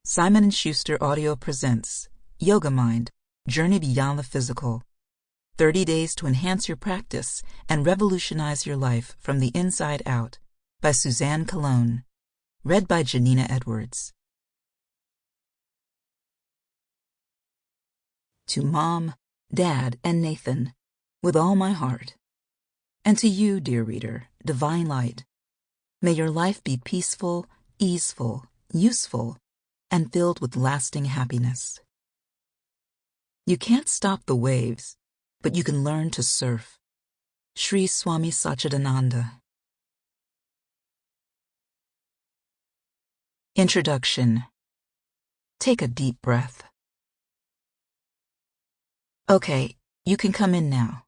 Simon & Schuster Audio presents Yoga Mind, Journey Beyond the Physical. 30 days to enhance your practice and revolutionize your life from the inside out by Suzan Colon. Read by Janina Edwards. To Mom, Dad, and Nathan, with all my heart. And to you, dear reader, divine light. May your life be peaceful, easeful, useful, and filled with lasting happiness. You can't stop the waves, but you can learn to surf. Sri Swami Satchidananda. Introduction. Take a deep breath. Okay, you can come in now.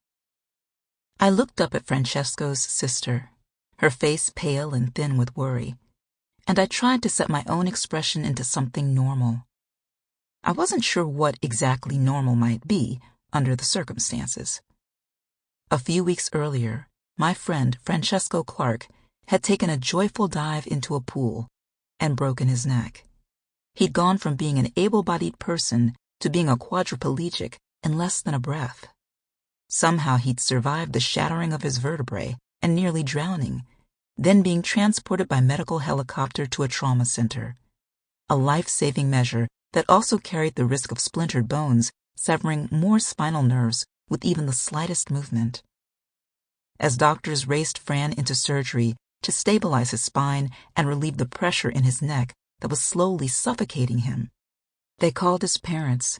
I looked up at Francesco's sister, her face pale and thin with worry, and I tried to set my own expression into something normal. I wasn't sure what exactly normal might be under the circumstances. A few weeks earlier, my friend Francesco Clark had taken a joyful dive into a pool and broken his neck. He'd gone from being an able-bodied person to being a quadriplegic in less than a breath. Somehow he'd survived the shattering of his vertebrae and nearly drowning, then being transported by medical helicopter to a trauma center, a life-saving measure that also carried the risk of splintered bones severing more spinal nerves with even the slightest movement. As doctors raced Fran into surgery to stabilize his spine and relieve the pressure in his neck that was slowly suffocating him, they called his parents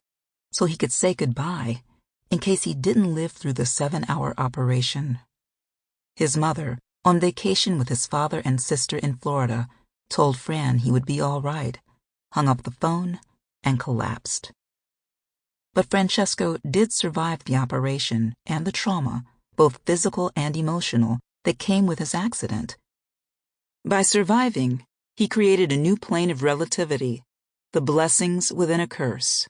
so he could say goodbye in case he didn't live through the 7-hour operation. His mother, on vacation with his father and sister in Florida, told Fran he would be all right, hung up the phone, and collapsed. But Francesco did survive the operation and the trauma, both physical and emotional, that came with his accident. By surviving, he created a new plane of relativity, the blessings within a curse.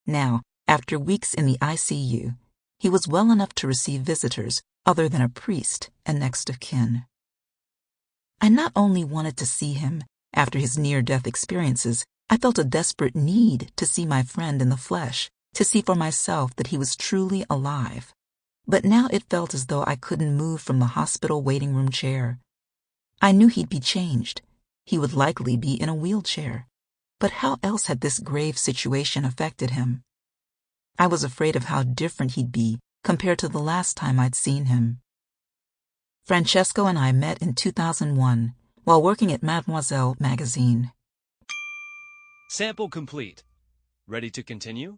Now, after weeks in the ICU, he was well enough to receive visitors other than a priest and next of kin. I not only wanted to see him after his near-death experiences, I felt a desperate need to see my friend in the flesh, to see for myself that he was truly alive. But now it felt as though I couldn't move from the hospital waiting room chair. I knew he'd be changed. He would likely be in a wheelchair. But how else had this grave situation affected him? I was afraid of how different he'd be compared to the last time I'd seen him. Francesco and I met in 2001 while working at Oprah Magazine. Sample complete. Ready to continue?